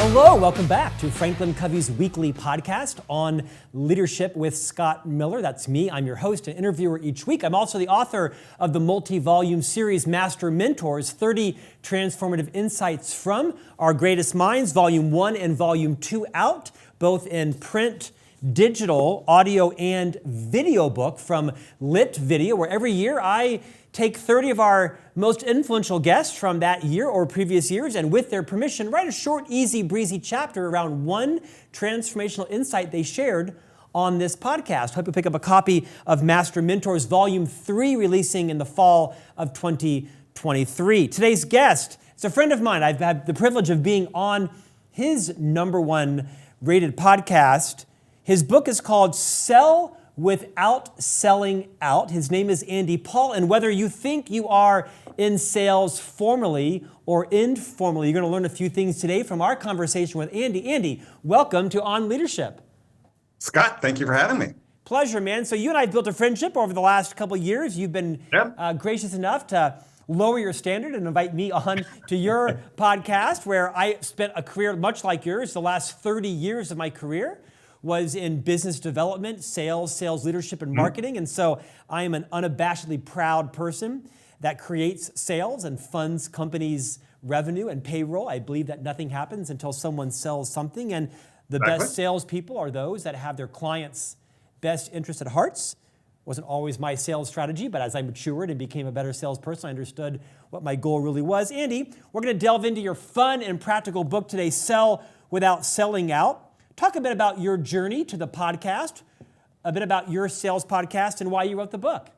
Hello, welcome back to Franklin Covey's weekly podcast on leadership with Scott Miller. That's me. I'm your host and interviewer each week. I'm also the author of the multi-volume series Master Mentors, 30 Transformative Insights from Our Greatest Minds, Volume 1 and Volume 2 out, both in print, digital, audio, and video book from Lit Video, where every year I take 30 of our most influential guests from that year or previous years, and with their permission, write a short, easy, breezy chapter around one transformational insight they shared on this podcast. Hope you pick up a copy of Master Mentors Volume 3, releasing in the fall of 2023. Today's guest is a friend of mine. I've had the privilege of being on his #1 rated podcast. His book is called Sell Without Selling Out. His name is Andy Paul, and whether you think you are in sales formally or informally, you're going to learn a few things today from our conversation with Andy. Andy, welcome to On Leadership. Scott, thank you for having me. Pleasure, man. So you and I have built a friendship over the last couple of years. You've been gracious enough to lower your standard and invite me on to your podcast, where I spent a career much like yours. The last 30 years of my career was in business development, sales leadership, and marketing. And so I am an unabashedly proud person that creates sales and funds companies' revenue and payroll. I believe that nothing happens until someone sells something. And the best salespeople are those that have their clients' best interest at heart. Wasn't always my sales strategy, but as I matured and became a better salesperson, I understood what my goal really was. Andy, we're going to delve into your fun and practical book today, Sell Without Selling Out. Talk a bit about your journey to the podcast, a bit about your sales podcast, and why you wrote the book.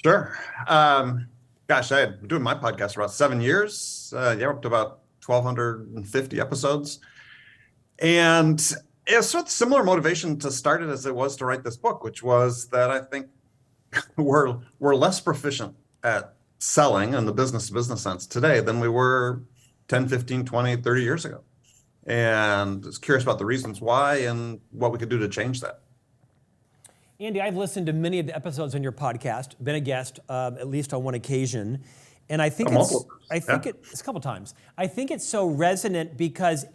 Sure. Gosh, I had been doing my podcast for about 7 years. Up to about 1,250 episodes. And it's sort of similar motivation to start it as it was to write this book, which was that I think we're less proficient at selling in the business-to-business sense today than we were 10, 15, 20, 30 years ago. And I was curious about the reasons why and what we could do to change that. Andy, I've listened to many of the episodes on your podcast, been a guest at least on one occasion, and I think it's a couple times. I think it's so resonant because,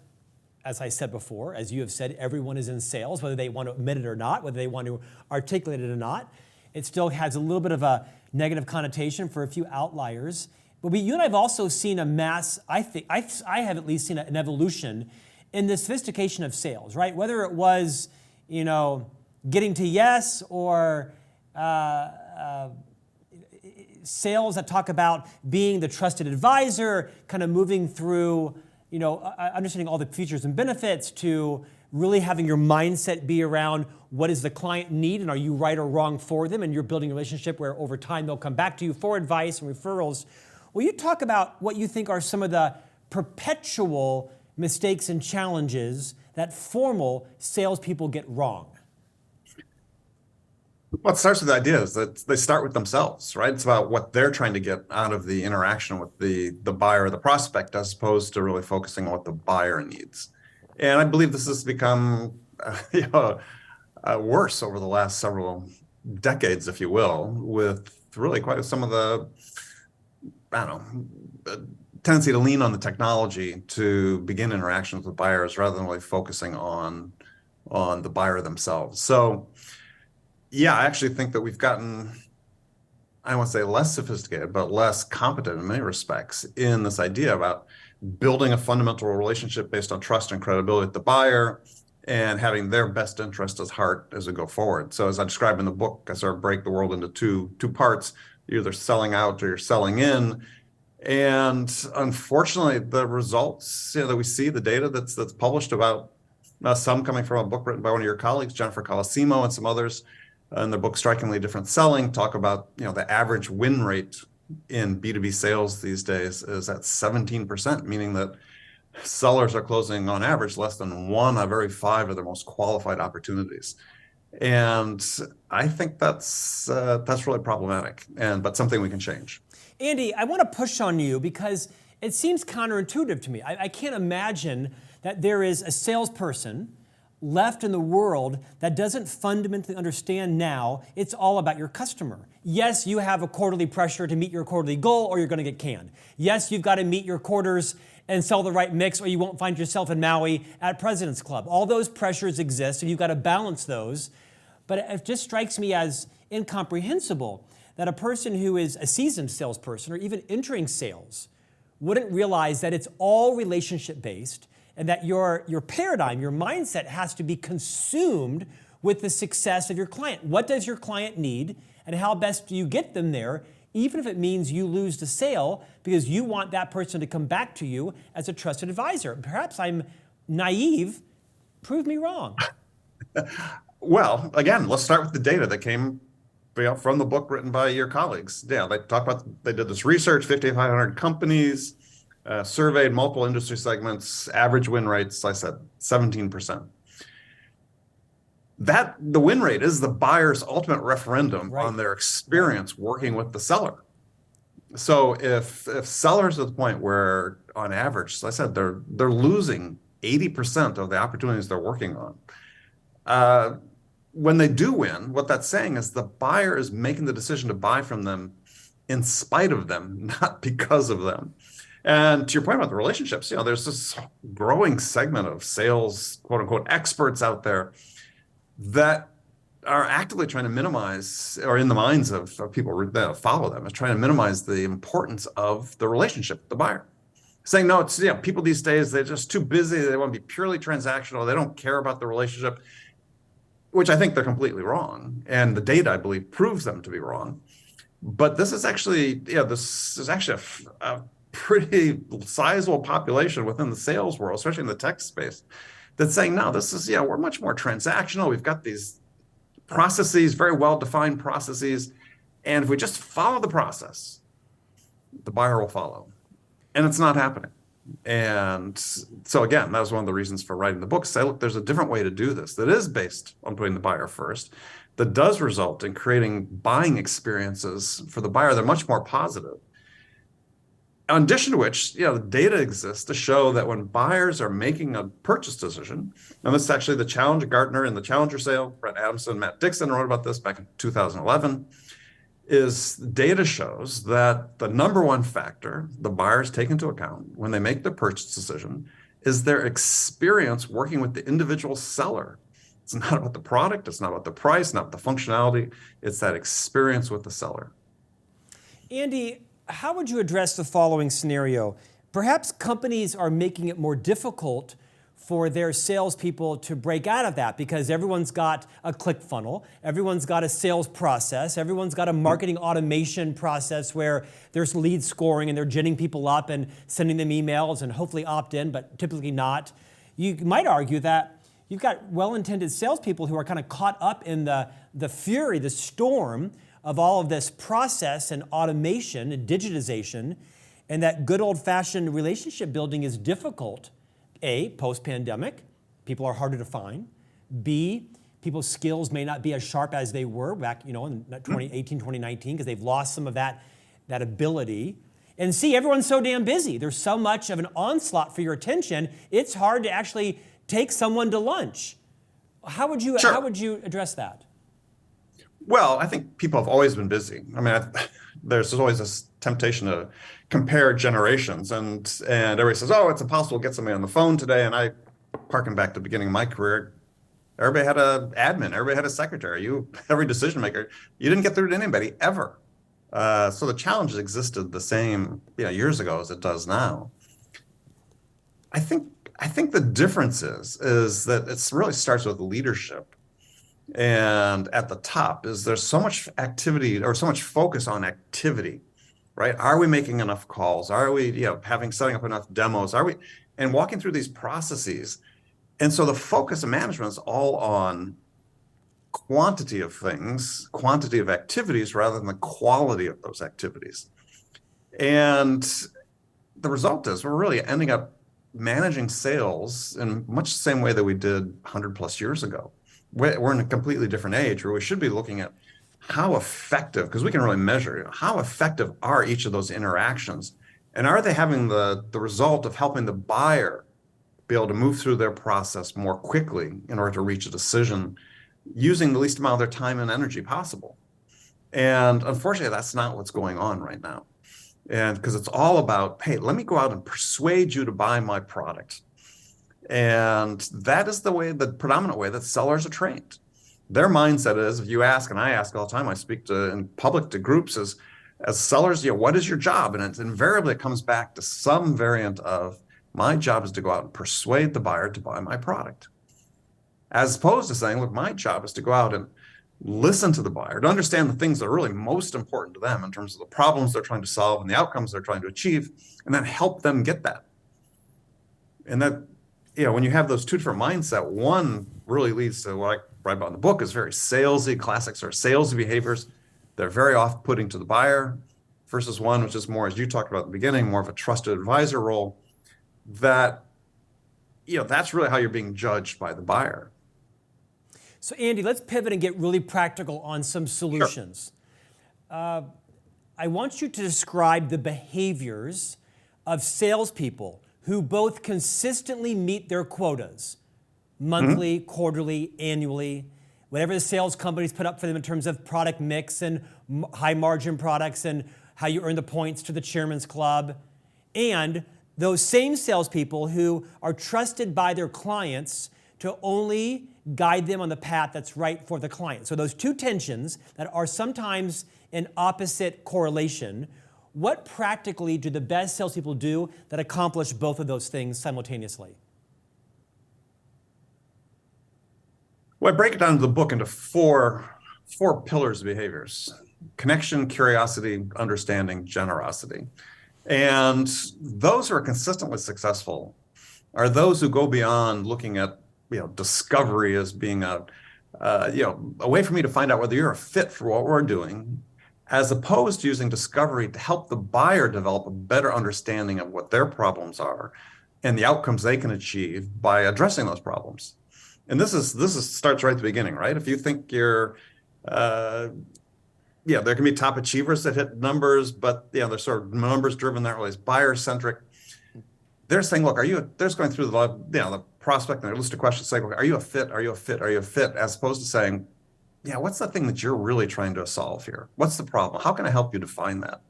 as I said before, as you have said, everyone is in sales, whether they want to admit it or not, whether they want to articulate it or not. It still has a little bit of a negative connotation for a few outliers. But you and I have also seen a mass, I have at least seen an evolution in the sophistication of sales, right? Whether it was, getting to yes or sales that talk about being the trusted advisor, kind of moving through, understanding all the features and benefits to really having your mindset be around what does the client need and are you right or wrong for them, and you're building a relationship where over time they'll come back to you for advice and referrals. Will you talk about what you think are some of the perpetual mistakes and challenges that formal salespeople get wrong? Well, it starts with the idea is that they start with themselves, right? It's about what they're trying to get out of the interaction with the buyer or the prospect, as opposed to really focusing on what the buyer needs. And I believe this has become worse over the last several decades, if you will, with really quite some of the tendency to lean on the technology to begin interactions with buyers rather than really focusing on the buyer themselves. So, I actually think that we've gotten, I don't want to say less sophisticated, but less competent in many respects in this idea about building a fundamental relationship based on trust and credibility with the buyer and having their best interest at heart as we go forward. So as I describe in the book, I sort of break the world into two parts. You're either selling out or you're selling in. And unfortunately, the results that we see, the data that's published about some coming from a book written by one of your colleagues, Jennifer Colosimo, and some others in their book, Strikingly Different Selling, talk about the average win rate in B2B sales these days is at 17%, meaning that sellers are closing on average less than one out of every five of their most qualified opportunities. And I think that's really problematic, but something we can change. Andy, I want to push on you because it seems counterintuitive to me. I can't imagine that there is a salesperson left in the world that doesn't fundamentally understand now it's all about your customer. Yes, you have a quarterly pressure to meet your quarterly goal or you're going to get canned. Yes, you've got to meet your quarters and sell the right mix, or you won't find yourself in Maui at President's Club. All those pressures exist, and you've got to balance those. But it just strikes me as incomprehensible that a person who is a seasoned salesperson or even entering sales wouldn't realize that it's all relationship-based and that your paradigm, your mindset has to be consumed with the success of your client. What does your client need, and how best do you get them there, even if it means you lose the sale because you want that person to come back to you as a trusted advisor? Perhaps I'm naive. Prove me wrong. Well, again, let's start with the data that came from the book written by your colleagues. Yeah, they did this research, 5,500 companies, surveyed multiple industry segments, average win rates, I said 17%. The win rate is the buyer's ultimate referendum on their experience working with the seller. So if sellers at the point where, on average, as I said, they're losing 80% of the opportunities they're working on, when they do win, what that's saying is the buyer is making the decision to buy from them in spite of them, not because of them. And to your point about the relationships, there's this growing segment of sales, quote unquote, experts out there that are actively trying to minimize, or in the minds of people that follow them, is trying to minimize the importance of the relationship with the buyer. Saying, no, it's, people these days, they're just too busy. They want to be purely transactional. They don't care about the relationship, which I think they're completely wrong. And the data, I believe, proves them to be wrong. But this is actually, a pretty sizable population within the sales world, especially in the tech space, that's saying, no, this is, we're much more transactional. We've got these processes, very well-defined processes. And if we just follow the process, the buyer will follow. And it's not happening. And so again, that was one of the reasons for writing the book. Say, look, there's a different way to do this that is based on putting the buyer first, that does result in creating buying experiences for the buyer that are much more positive. In addition to which, the data exists to show that when buyers are making a purchase decision, and this is actually the Challenger Gartner in the Challenger sale, Brett Adamson, Matt Dixon wrote about this back in 2011, is data shows that the number one factor the buyers take into account when they make the purchase decision is their experience working with the individual seller. It's not about the product, it's not about the price, not the functionality, it's that experience with the seller. Andy, how would you address the following scenario? Perhaps companies are making it more difficult for their salespeople to break out of that because everyone's got a click funnel, everyone's got a sales process, everyone's got a marketing automation process where there's lead scoring and they're ginning people up and sending them emails and hopefully opt in, but typically not. You might argue that you've got well-intended salespeople who are kind of caught up in the fury, the storm of all of this process and automation and digitization, and that good old-fashioned relationship building is difficult. A, post-pandemic, people are harder to find. B, people's skills may not be as sharp as they were back, in 2018, 2019, because they've lost some of that ability. And C, everyone's so damn busy. There's so much of an onslaught for your attention, it's hard to actually take someone to lunch. How would you address that? Well, I think people have always been busy. I mean, there's always this temptation to compare generations, and everybody says, oh, it's impossible to get somebody on the phone today. And I, harken back to the beginning of my career, everybody had an admin, everybody had a secretary, every decision maker, you didn't get through to anybody ever. So the challenges existed the same years ago as it does now. I think the difference is that it really starts with leadership. And at the top is there's so much activity or so much focus on activity, right? Are we making enough calls? Are we, setting up enough demos? Are we, and walking through these processes? And so the focus of management is all on quantity of things, quantity of activities, rather than the quality of those activities. And the result is we're really ending up managing sales in much the same way that we did 100 plus years ago. We're in a completely different age where we should be looking at how effective, because we can really measure, how effective are each of those interactions? And are they having the result of helping the buyer be able to move through their process more quickly in order to reach a decision using the least amount of their time and energy possible? And unfortunately, that's not what's going on right now. And because it's all about, hey, let me go out and persuade you to buy my product. And that is the predominant way that sellers are trained. Their mindset is, if you ask, and I ask all the time, I speak to in public to groups, is as sellers, what is your job? And it's invariably it comes back to some variant of, my job is to go out and persuade the buyer to buy my product. As opposed to saying, look, my job is to go out and listen to the buyer, to understand the things that are really most important to them in terms of the problems they're trying to solve and the outcomes they're trying to achieve, and then help them get that. And that, when you have those two different mindset, one really leads to what I write about in the book is very salesy, classic sort of salesy behaviors. They're very off-putting to the buyer, versus one which is more, as you talked about at the beginning, more of a trusted advisor role. That, that's really how you're being judged by the buyer. So Andy, let's pivot and get really practical on some solutions. Sure. I want you to describe the behaviors of salespeople who both consistently meet their quotas, monthly, quarterly, annually, whatever the sales companies put up for them in terms of product mix and high margin products and how you earn the points to the chairman's club, and those same salespeople who are trusted by their clients to only guide them on the path that's right for the client. So those two tensions that are sometimes in opposite correlation, what practically do the best salespeople do that accomplish both of those things simultaneously? Well, I break it down in the book into four pillars of behaviors: connection, curiosity, understanding, generosity. And those who are consistently successful are those who go beyond looking at discovery as being a way for me to find out whether you're a fit for what we're doing, as opposed to using discovery to help the buyer develop a better understanding of what their problems are and the outcomes they can achieve by addressing those problems. And this starts right at the beginning, right? If you think you're, there can be top achievers that hit numbers, but they're sort of numbers driven, not really as buyer centric. They're saying, look, they're just going through the prospect and their list of questions saying, are you a fit? Are you a fit? Are you a fit? As opposed to saying, what's the thing that you're really trying to solve here? What's the problem? How can I help you define that?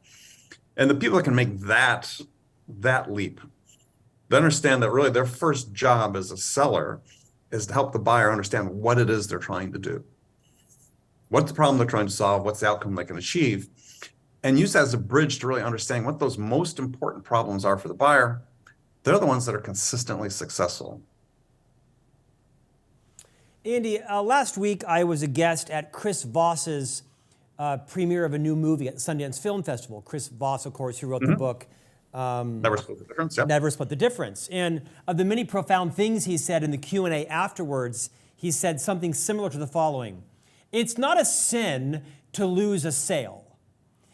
And the people that can make that leap, they understand that really their first job as a seller is to help the buyer understand what it is they're trying to do. What's the problem they're trying to solve? What's the outcome they can achieve? And use that as a bridge to really understand what those most important problems are for the buyer. They're the ones that are consistently successful. Andy, last week I was a guest at Chris Voss's premiere of a new movie at the Sundance Film Festival. Chris Voss, of course, who wrote the book Never Split the Difference. Yep. Never Split the Difference. And of the many profound things he said in the Q&A afterwards, he said something similar to the following: it's not a sin to lose a sale.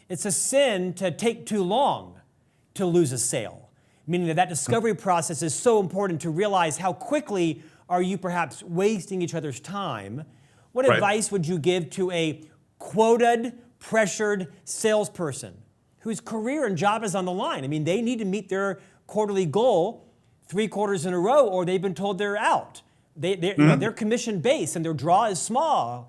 It's a sin to take too long to lose a sale. Meaning that discovery process is so important to realize how quickly are you perhaps wasting each other's time. What advice would you give to a quoted, pressured salesperson whose career and job is on the line? I mean, they need to meet their quarterly goal 3 quarters in a row or they've been told they're out. They're commission based and their draw is small,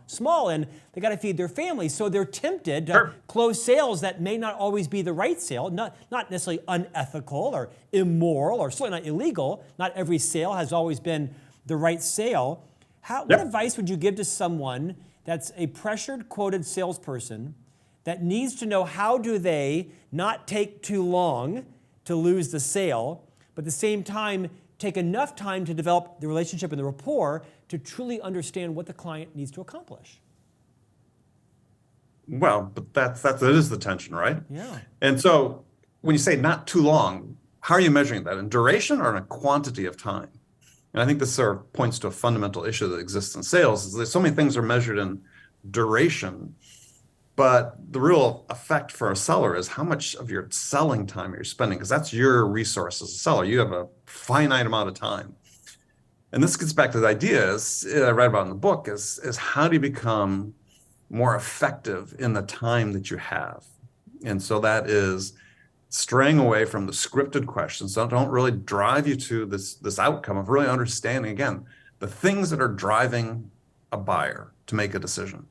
and they got to feed their family. So they're tempted to close sales that may not always be the right sale, not necessarily unethical or immoral or certainly not illegal. Not every sale has always been the right sale. What advice would you give to someone that's a pressured, quoted salesperson that needs to know how do they not take too long to lose the sale, but at the same time take enough time to develop the relationship and the rapport to truly understand what the client needs to accomplish? Well, but that is the tension, right? Yeah. And so when you say not too long, how are you measuring that? In duration or in a quantity of time? And I think this sort of points to a fundamental issue that exists in sales, is that so many things are measured in duration, but the real effect for a seller is how much of your selling time you're spending, because that's your resource as a seller. You have a finite amount of time. And this gets back to the idea I read about in the book is how do you become more effective in the time that you have? And so that is straying away from the scripted questions that don't really drive you to this outcome of really understanding, again, the things that are driving a buyer to make a decision.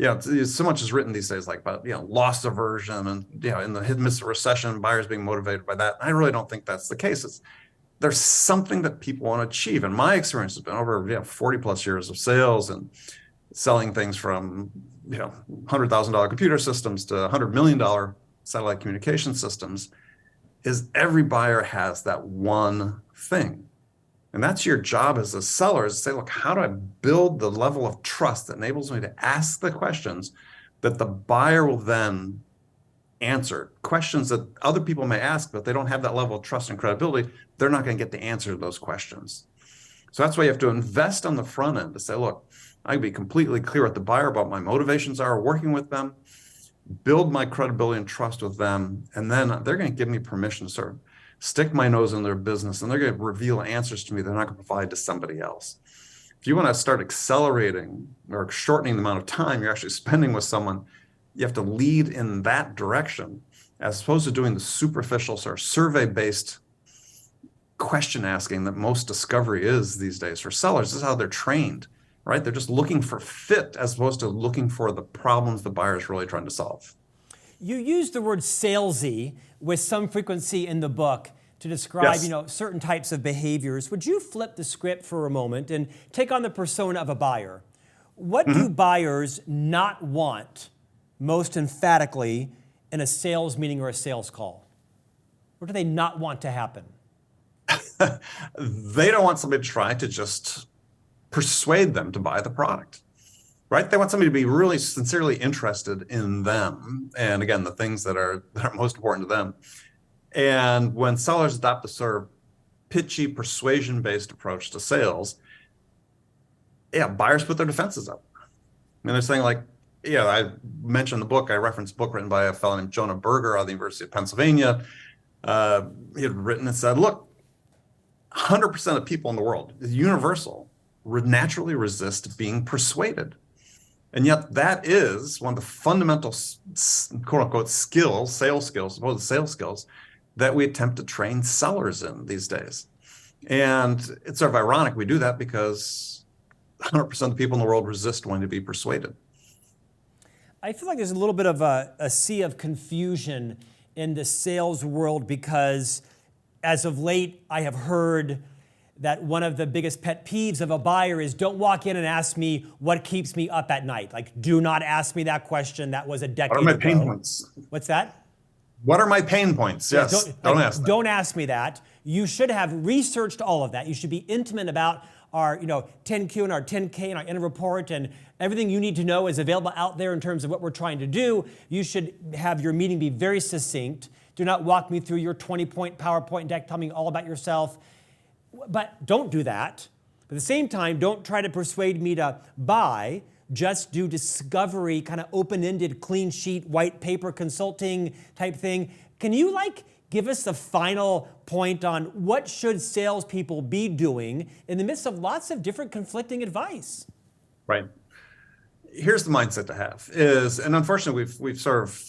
so much is written these days, like about, loss aversion and, in the midst of recession, buyers being motivated by that. I really don't think that's the case. There's something that people want to achieve. And my experience has been over 40 plus years of sales and selling things from, $100,000 computer systems to $100 million satellite communication systems, is every buyer has that one thing. And that's your job as a seller, is to say, look, how do I build the level of trust that enables me to ask the questions that the buyer will then answer? Questions that other people may ask, but they don't have that level of trust and credibility, they're not going to get the answer to those questions. So that's why you have to invest on the front end to say, look, I can be completely clear with the buyer about my motivations are working with them, build my credibility and trust with them, and then they're going to give me permission to sort of stick my nose in their business, and they're going to reveal answers to me they're not going to provide to somebody else. If you want to start accelerating or shortening the amount of time you're actually spending with someone, you have to lead in that direction, as opposed to doing the superficial sort of survey-based question asking that most discovery is these days for sellers. This is how they're trained, right? They're just looking for fit as opposed to looking for the problems the buyer is really trying to solve. You use the word salesy with some frequency in the book to describe, Yes. certain types of behaviors. Would you flip the script for a moment and take on the persona of a buyer? What do buyers not want most emphatically in a sales meeting or a sales call? What do they not want to happen? They don't want somebody to try to just persuade them to buy the product. Right? They want somebody to be really sincerely interested in them. And again, the things that are most important to them. And when sellers adopt a sort of pitchy, persuasion-based approach to sales, buyers put their defenses up. I mean, they're saying like, I mentioned the book, I referenced a book written by a fellow named Jonah Berger out of the University of Pennsylvania. He had written and said, look, 100% of people in the world, is universal, naturally resist being persuaded. And yet that is one of the fundamental, quote unquote, skills, supposed sales skills, that we attempt to train sellers in these days. And it's sort of ironic we do that because 100% of the people in the world resist wanting to be persuaded. I feel like there's a little bit of a sea of confusion in the sales world because as of late, I have heard that one of the biggest pet peeves of a buyer is don't walk in and ask me what keeps me up at night. Like, do not ask me that question. That was a decade ago. What are my pain points? What's that? What are my pain points? Yes, don't ask that. Don't ask me that. You should have researched all of that. You should be intimate about our 10Q and our 10K and our end report, and everything you need to know is available out there in terms of what we're trying to do. You should have your meeting be very succinct. Do not walk me through your 20-point PowerPoint deck, tell me all about yourself. But don't do that. At the same time, don't try to persuade me to buy. Just do discovery, kind of open-ended, clean sheet, white paper consulting type thing. Can you give us the final point on what should salespeople be doing in the midst of lots of different conflicting advice? Right. Here's the mindset to have is, and unfortunately we've sort of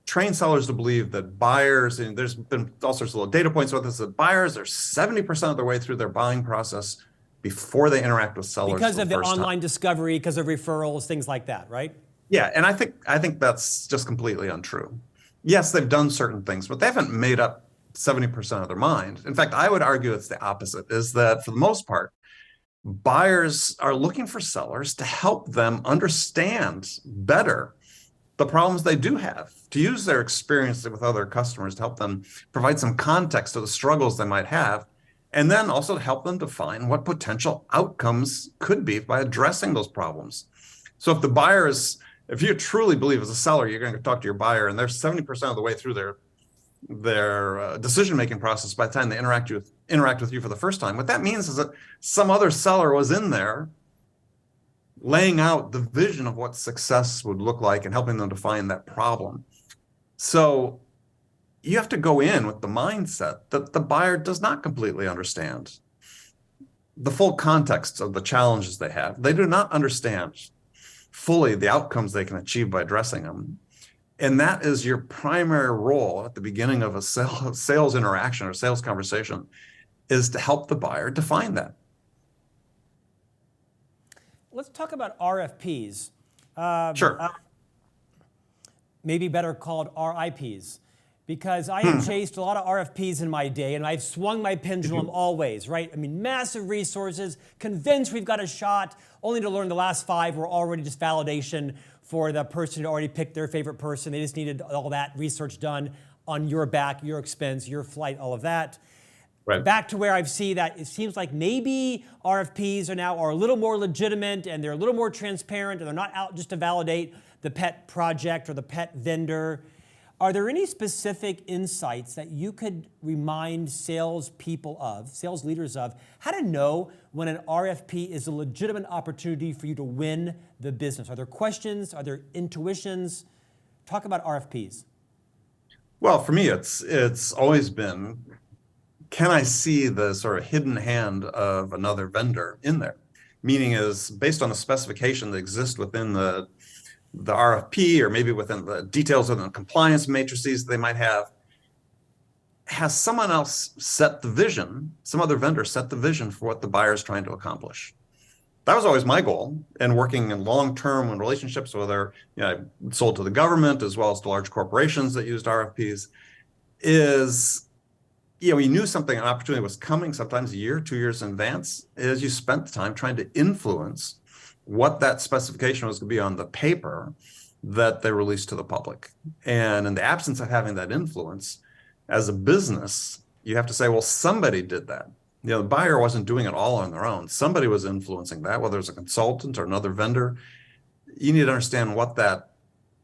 train sellers to believe that buyers, and there's been all sorts of little data points about this, that buyers are 70% of their way through their buying process before they interact with sellers. Because of the online discovery, because of referrals, things like that, right? Yeah, and I think that's just completely untrue. Yes, they've done certain things, but they haven't made up 70% of their mind. In fact, I would argue it's the opposite, is that for the most part, buyers are looking for sellers to help them understand better the problems they do have, to use their experience with other customers to help them provide some context to the struggles they might have, and then also to help them define what potential outcomes could be by addressing those problems. So if you truly believe as a seller, you're going to talk to your buyer and they're 70% of the way through their decision-making process by the time they interact with you for the first time, what that means is that some other seller was in there laying out the vision of what success would look like and helping them define that problem. So you have to go in with the mindset that the buyer does not completely understand the full context of the challenges they have. They do not understand fully the outcomes they can achieve by addressing them. And that is your primary role at the beginning of a sales interaction or sales conversation, is to help the buyer define that. Let's talk about RFPs. Sure. Maybe better called RIPs, because I have chased a lot of RFPs in my day, and I've swung my pendulum always, right? I mean, massive resources, convinced we've got a shot, only to learn the last 5 were already just validation for the person who already picked their favorite person. They just needed all that research done on your back, your expense, your flight, all of that. Right. Back to where I see that it seems like maybe RFPs are a little more legitimate, and they're a little more transparent, and they're not out just to validate the pet project or the pet vendor. Are there any specific insights that you could remind sales leaders of, how to know when an RFP is a legitimate opportunity for you to win the business? Are there questions? Are there intuitions? Talk about RFPs. Well, for me, it's always been, can I see the sort of hidden hand of another vendor in there? Meaning is based on the specification that exists within the RFP, or maybe within the details of the compliance matrices they might have, has someone else set the vision, some other vendor set the vision for what the buyer is trying to accomplish. That was always my goal, and working in long-term in relationships, whether I sold to the government as well as to large corporations that used RFPs, is you knew an opportunity was coming, sometimes a year, 2 years in advance, is you spent the time trying to influence what that specification was going to be on the paper that they released to the public. And in the absence of having that influence, as a business, you have to say, well, somebody did that. The buyer wasn't doing it all on their own. Somebody was influencing that, whether it's a consultant or another vendor. You need to understand what that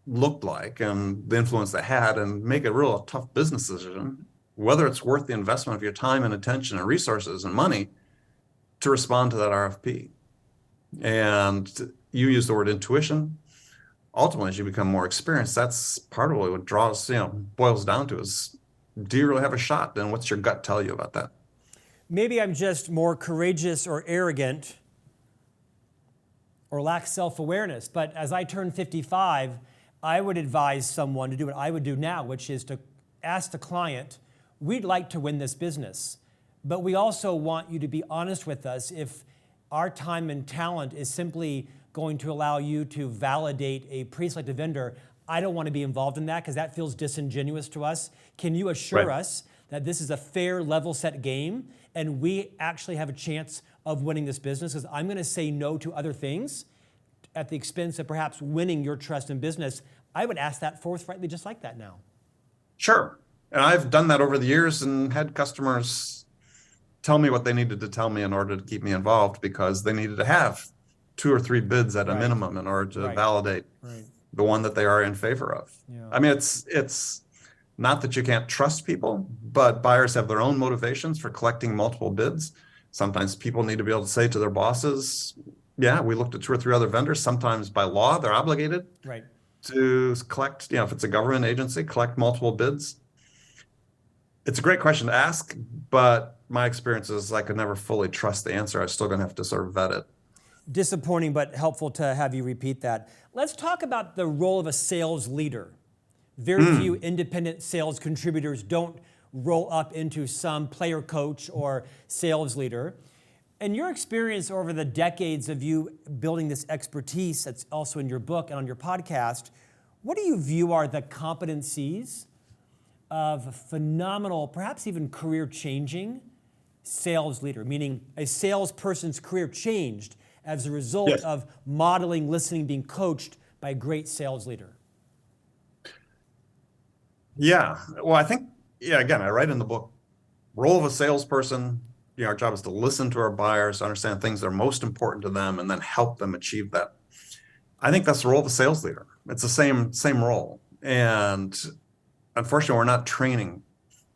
looked like and the influence they had, and make a real tough business decision, whether it's worth the investment of your time and attention and resources and money to respond to that RFP. And you use the word intuition. Ultimately, as you become more experienced, that's part of what boils down to is, do you really have a shot? And what's your gut tell you about that? Maybe I'm just more courageous or arrogant or lack self-awareness. But as I turn 55, I would advise someone to do what I would do now, which is to ask the client, we'd like to win this business, but we also want you to be honest with us. If our time and talent is simply going to allow you to validate a pre-selected vendor, I don't want to be involved in that, because that feels disingenuous to us. Can you assure us that this is a fair, level set game, and we actually have a chance of winning this business? Because I'm going to say no to other things at the expense of perhaps winning your trust in business. I would ask that forthrightly, just like that now. Sure. And I've done that over the years and had customers tell me what they needed to tell me in order to keep me involved, because they needed to have 2 or 3 bids at a minimum in order to validate the one that they are in favor of. Yeah. I mean, it's not that you can't trust people, but buyers have their own motivations for collecting multiple bids. Sometimes people need to be able to say to their bosses, yeah, we looked at 2 or 3 other vendors. Sometimes by law, they're obligated to collect, if it's a government agency, collect multiple bids. It's a great question to ask, but my experience is I could never fully trust the answer. I'm still going to have to sort of vet it. Disappointing, but helpful to have you repeat that. Let's talk about the role of a sales leader. Very few independent sales contributors don't roll up into some player coach or sales leader. In your experience over the decades of you building this expertise that's also in your book and on your podcast, what do you view are the competencies of a phenomenal, perhaps even career-changing sales leader, meaning a salesperson's career changed as a result of modeling, listening, being coached by a great sales leader? Yeah. Well, I think, again, I write in the book, role of a salesperson, our job is to listen to our buyers, understand things that are most important to them, and then help them achieve that. I think that's the role of a sales leader. It's the same role. And unfortunately, we're not training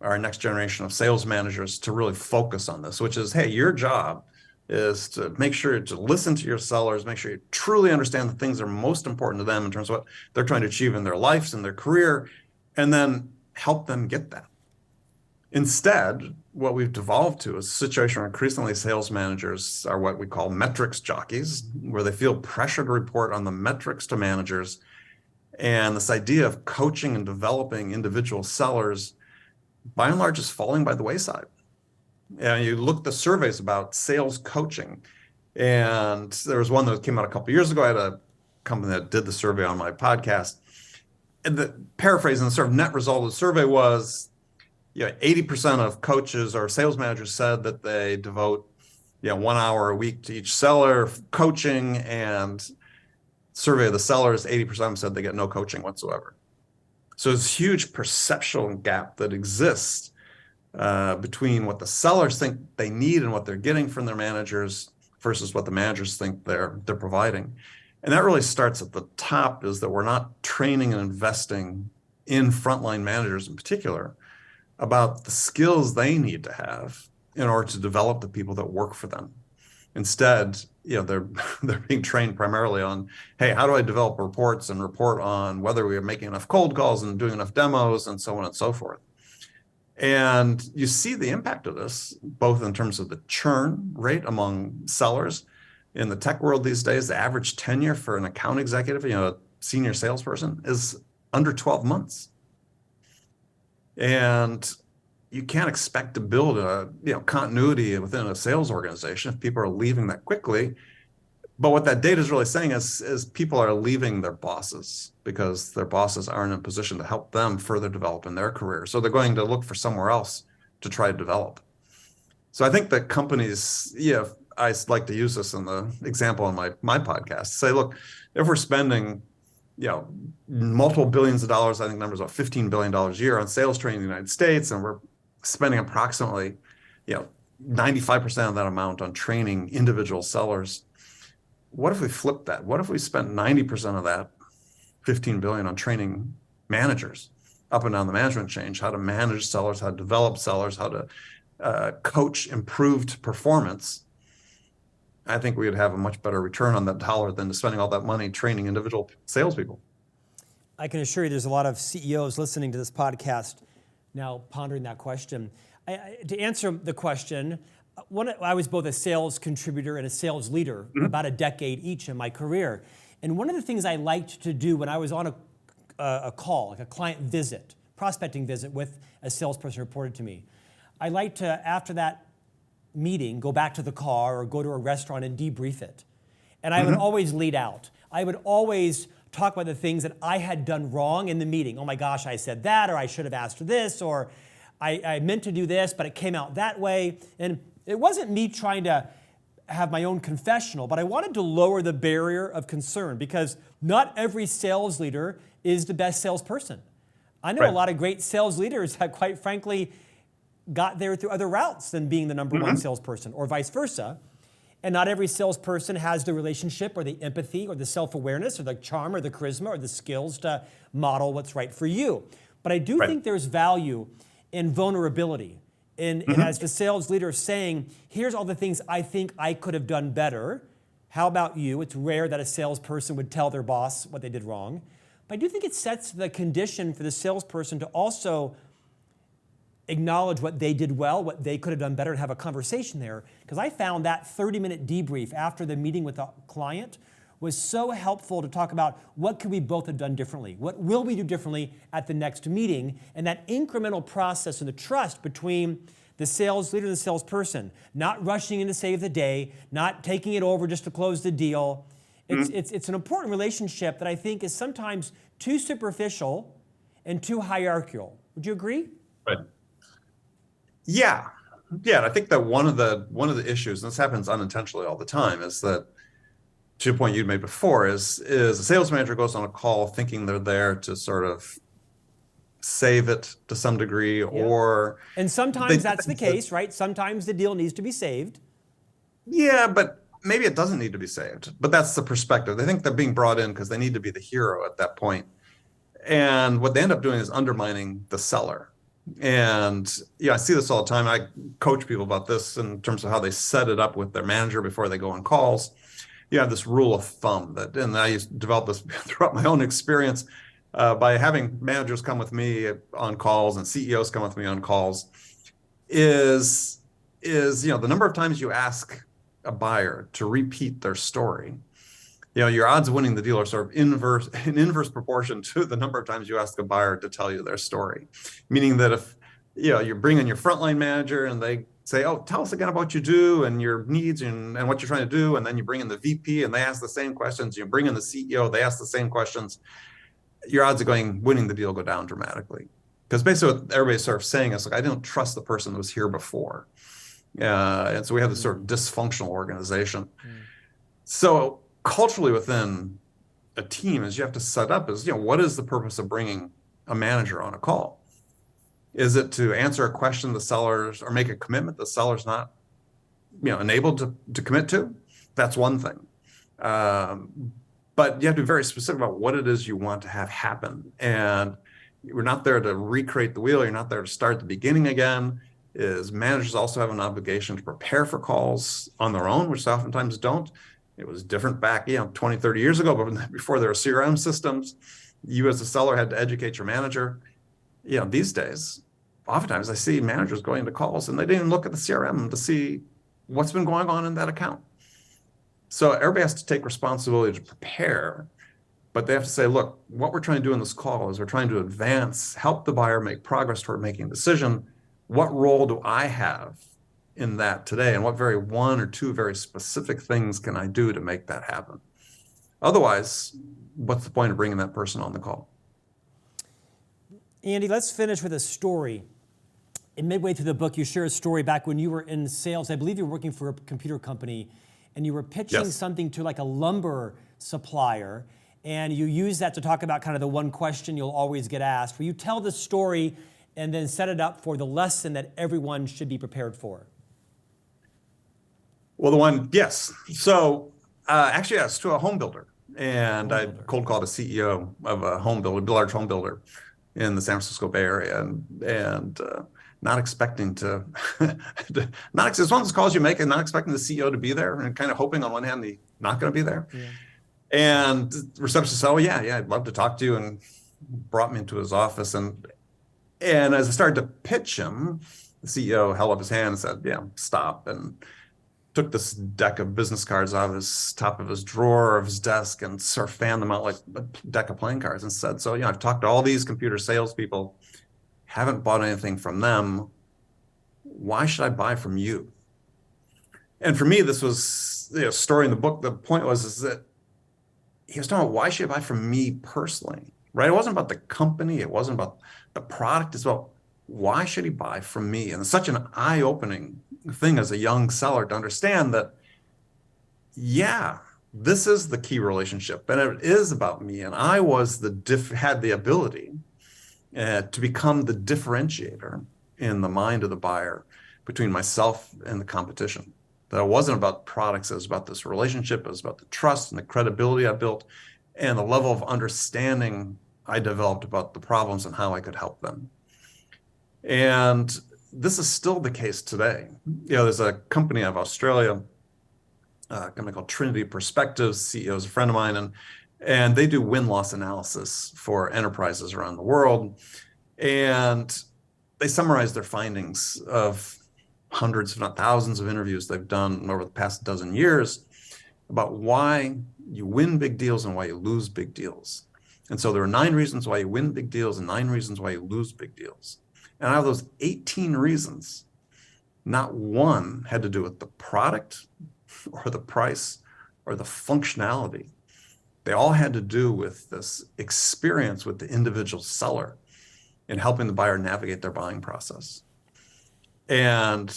our next generation of sales managers to really focus on this, which is, hey, your job is to make sure to listen to your sellers, make sure you truly understand the things that are most important to them in terms of what they're trying to achieve in their lives and their career, and then help them get that. Instead, what we've devolved to is a situation where increasingly sales managers are what we call metrics jockeys, where they feel pressure to report on the metrics to managers. And this idea of coaching and developing individual sellers, by and large, is falling by the wayside. And you look at the surveys about sales coaching, and there was one that came out a couple of years ago. I had a company that did the survey on my podcast. And the paraphrasing, the sort of net result of the survey was, 80% of coaches or sales managers said that they devote, 1 hour a week to each seller coaching, and survey of the sellers, 80% of them said they get no coaching whatsoever. So there's a huge perceptual gap that exists between what the sellers think they need and what they're getting from their managers versus what the managers think they're providing. And that really starts at the top, is that we're not training and investing in frontline managers in particular about the skills they need to have in order to develop the people that work for them. Instead, they're being trained primarily on, hey, how do I develop reports and report on whether we are making enough cold calls and doing enough demos and so on and so forth. And you see the impact of this, both in terms of the churn rate among sellers. In the tech world these days, the average tenure for an account executive, a senior salesperson, is under 12 months. And you can't expect to build a continuity within a sales organization if people are leaving that quickly. But what that data is really saying is people are leaving their bosses because their bosses aren't in a position to help them further develop in their career. So they're going to look for somewhere else to try to develop. So I think that companies, I like to use this in the example on my podcast, say, look, if we're spending, multiple billions of dollars, I think numbers about $15 billion a year on sales training in the United States, and we're spending approximately, 95% of that amount on training individual sellers. What if we flipped that? What if we spent 90% of that 15 billion on training managers up and down the management chain, how to manage sellers, how to develop sellers, how to coach improved performance? I think we would have a much better return on that dollar than spending all that money training individual salespeople. I can assure you there's a lot of CEOs listening to this podcast now pondering that question. To answer the question, I was both a sales contributor and a sales leader, about a decade each in my career. And one of the things I liked to do when I was on a call, like a client visit, prospecting visit with a salesperson reported to me, I liked to, after that meeting, go back to the car or go to a restaurant and debrief it. And I would always lead out. I would always talk about the things that I had done wrong in the meeting. Oh my gosh, I said that, or I should have asked this, or I meant to do this, but it came out that way. And it wasn't me trying to have my own confessional, but I wanted to lower the barrier of concern, because not every sales leader is the best salesperson. I know a lot of great sales leaders that, quite frankly, got there through other routes than being the number one salesperson, or vice versa. And not every salesperson has the relationship or the empathy or the self-awareness or the charm or the charisma or the skills to model what's right for you. But I do think there's value in vulnerability. And as the sales leader saying, here's all the things I think I could have done better. How about you? It's rare that a salesperson would tell their boss what they did wrong. But I do think it sets the condition for the salesperson to also acknowledge what they did well, what they could have done better, and have a conversation there. Because I found that 30-minute debrief after the meeting with the client was so helpful to talk about what could we both have done differently? What will we do differently at the next meeting? And that incremental process and the trust between the sales leader and the salesperson, not rushing in to save the day, not taking it over just to close the deal. It's an important relationship that I think is sometimes too superficial and too hierarchical. Would you agree? Right. Yeah. And I think that one of the issues, and this happens unintentionally all the time, is that, to the point you made before, is a sales manager goes on a call thinking they're there to sort of save it to some degree, or... And sometimes that's the case, right? Sometimes the deal needs to be saved. Yeah, but maybe it doesn't need to be saved. But that's the perspective. They think they're being brought in because they need to be the hero at that point. And what they end up doing is undermining the seller. And I see this all the time. I coach people about this in terms of how they set it up with their manager before they go on calls. You have this rule of thumb and I used to develop this throughout my own experience by having managers come with me on calls and CEOs come with me on calls, is the number of times you ask a buyer to repeat their story, your odds of winning the deal are sort of in inverse proportion to the number of times you ask a buyer to tell you their story. Meaning that if you bring in your frontline manager and they say, oh, tell us again about what you do and your needs and what you're trying to do. And then you bring in the VP and they ask the same questions. You bring in the CEO, they ask the same questions. Your odds of winning the deal go down dramatically. Because basically what everybody's sort of saying is, like, I didn't trust the person that was here before. And so we have this sort of dysfunctional organization. So culturally within a team is you have to set up is, what is the purpose of bringing a manager on a call? Is it to answer a question the sellers or make a commitment the seller's not, enabled to commit to? That's one thing. But you have to be very specific about what it is you want to have happen. And we're not there to recreate the wheel. You're not there to start the beginning again. Managers also have an obligation to prepare for calls on their own, which they oftentimes don't. It was different back, 20, 30 years ago, but before there were CRM systems, you as a seller had to educate your manager. These days, oftentimes I see managers going into calls and they didn't even look at the CRM to see what's been going on in that account. So everybody has to take responsibility to prepare, but they have to say, look, what we're trying to do in this call is we're trying to help the buyer make progress toward making a decision. What role do I have in that today? And what one or two very specific things can I do to make that happen? Otherwise, what's the point of bringing that person on the call? Andy, let's finish with a story. In midway through the book, you share a story back when you were in sales. I believe you were working for a computer company, and you were pitching something to like a lumber supplier, and you use that to talk about kind of the one question you'll always get asked. Will you tell the story and then set it up for the lesson that everyone should be prepared for? Well, yes. So actually, yes, to a home builder. And I cold called a CEO of a large home builder in the San Francisco Bay Area, and not expecting to, it's one of those calls you make and not expecting the CEO to be there and kind of hoping on one hand he's not going to be there. Yeah. And the receptionist said, oh, yeah, I'd love to talk to you, and brought me into his office. And as I started to pitch him, the CEO held up his hand and said, stop, and took this deck of business cards out of his top of his drawer of his desk and sort of fanned them out like a deck of playing cards and said, so, I've talked to all these computer salespeople, haven't bought anything from them. Why should I buy from you? And for me, this was a story in the book. The point is that he was talking about, why should I buy from me personally, right? It wasn't about the company. It wasn't about the product. It's about, why should he buy from me? And it's such an eye-opening thing as a young seller to understand that, this is the key relationship, and it is about me. And I was had the ability to become the differentiator in the mind of the buyer between myself and the competition. That it wasn't about products, it was about this relationship, it was about the trust and the credibility I built and the level of understanding I developed about the problems and how I could help them. And this is still the case today. There's a company out of Australia, a company called Trinity Perspectives. CEO is a friend of mine, and they do win-loss analysis for enterprises around the world. And they summarize their findings of hundreds, if not thousands, of interviews they've done over the past dozen years about why you win big deals and why you lose big deals. And so there are 9 reasons why you win big deals and 9 reasons why you lose big deals. And out of those 18 reasons, not one had to do with the product or the price or the functionality. They all had to do with this experience with the individual seller in helping the buyer navigate their buying process. And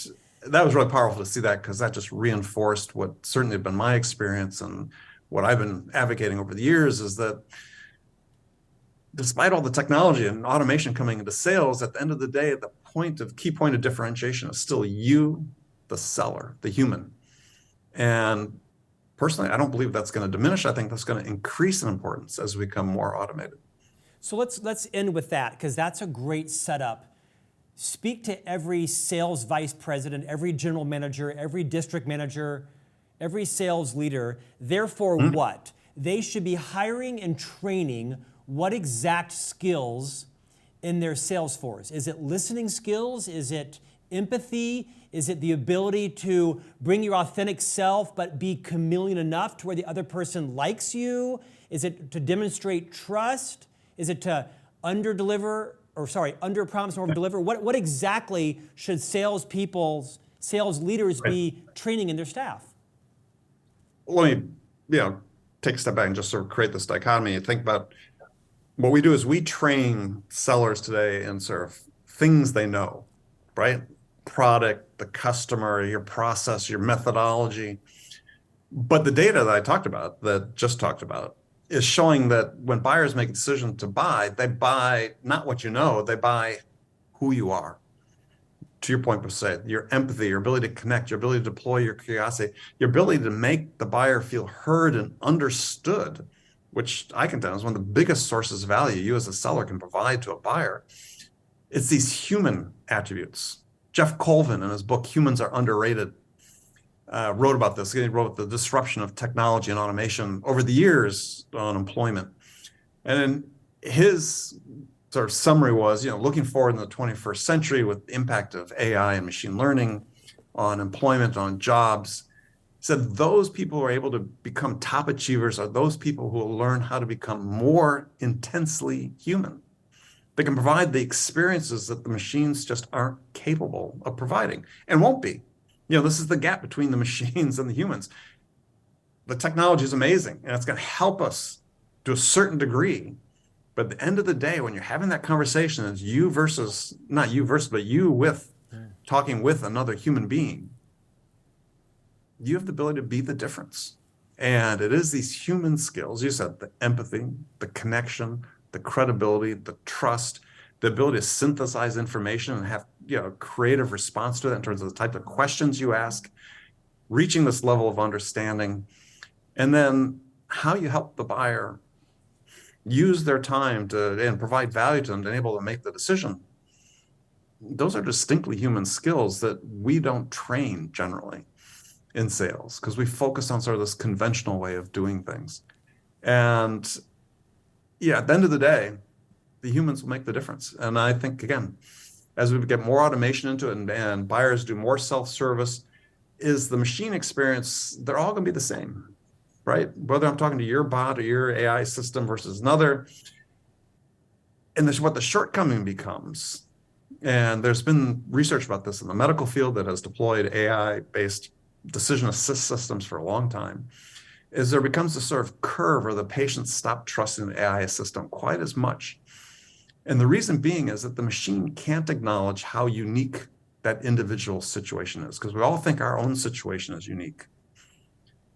that was really powerful to see that, because that just reinforced what certainly had been my experience and what I've been advocating over the years, is that despite all the technology and automation coming into sales, at the end of the day, the key point of differentiation is still you, the seller, the human. And personally, I don't believe that's going to diminish. I think that's going to increase in importance as we become more automated. So let's end with that, because that's a great setup. Speak to every sales vice president, every general manager, every district manager, every sales leader. Therefore, what? They should be hiring and training what exact skills in their sales force. Is it listening skills? Is it empathy? Is it the ability to bring your authentic self but be chameleon enough to where the other person likes you? Is it to demonstrate trust? Is it to under-promise and over-deliver? What exactly should salespeople's sales leaders Right. be training in their staff? Let me, take a step back and just sort of create this dichotomy. You think about what we do is we train sellers today in sort of things they know, right? Product, the customer, your process, your methodology. But the data that just talked about, is showing that when buyers make a decision to buy, they buy not what you know, they buy who you are. To your point, Jose, your empathy, your ability to connect, your ability to deploy your curiosity, your ability to make the buyer feel heard and understood, which I can tell is one of the biggest sources of value you as a seller can provide to a buyer. It's these human attributes. Jeff Colvin, in his book, Humans Are Underrated, wrote about this. He wrote the disruption of technology and automation over the years on employment. And then his sort of summary was, looking forward in the 21st century with the impact of AI and machine learning on employment, on jobs, said those people who are able to become top achievers are those people who will learn how to become more intensely human. They can provide the experiences that the machines just aren't capable of providing and won't be. This is the gap between the machines and the humans. The technology is amazing and it's going to help us to a certain degree. But at the end of the day, when you're having that conversation, it's but you with talking with another human being, you have the ability to be the difference. And it is these human skills, you said, the empathy, the connection, the credibility, the trust, the ability to synthesize information and have a creative response to that in terms of the type of questions you ask, reaching this level of understanding, and then how you help the buyer use their time and provide value to them to enable them to make the decision. Those are distinctly human skills that we don't train generally in sales because we focus on sort of this conventional way of doing things. And at the end of the day, the humans will make the difference. And I think, again, as we get more automation into it and buyers do more self-service, is the machine experience, they're all going to be the same, right? Whether I'm talking to your bot or your AI system versus another. And this is what the shortcoming becomes. And there's been research about this in the medical field that has deployed AI-based decision assist systems for a long time, is there becomes a sort of curve where the patients stop trusting the AI system quite as much. And the reason being is that the machine can't acknowledge how unique that individual situation is, because we all think our own situation is unique.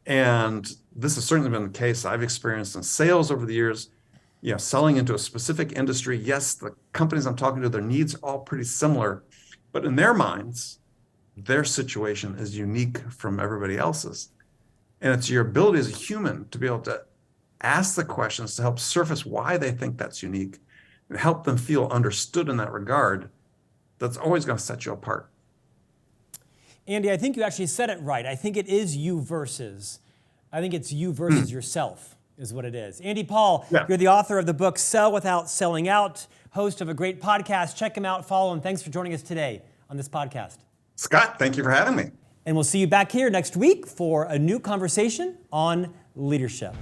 And this has certainly been the case I've experienced in sales over the years, selling into a specific industry. Yes, the companies I'm talking to, their needs are all pretty similar, but in their minds, their situation is unique from everybody else's. And it's your ability as a human to be able to ask the questions to help surface why they think that's unique and help them feel understood in that regard. That's always going to set you apart. Andy, I think you actually said it right. I think it is you versus. I think it's you versus yourself is what it is. Andy Paul, You're the author of the book Sell Without Selling Out, host of a great podcast. Check him out, follow him. Thanks for joining us today on this podcast. Scott, thank you for having me. And we'll see you back here next week for a new conversation on leadership.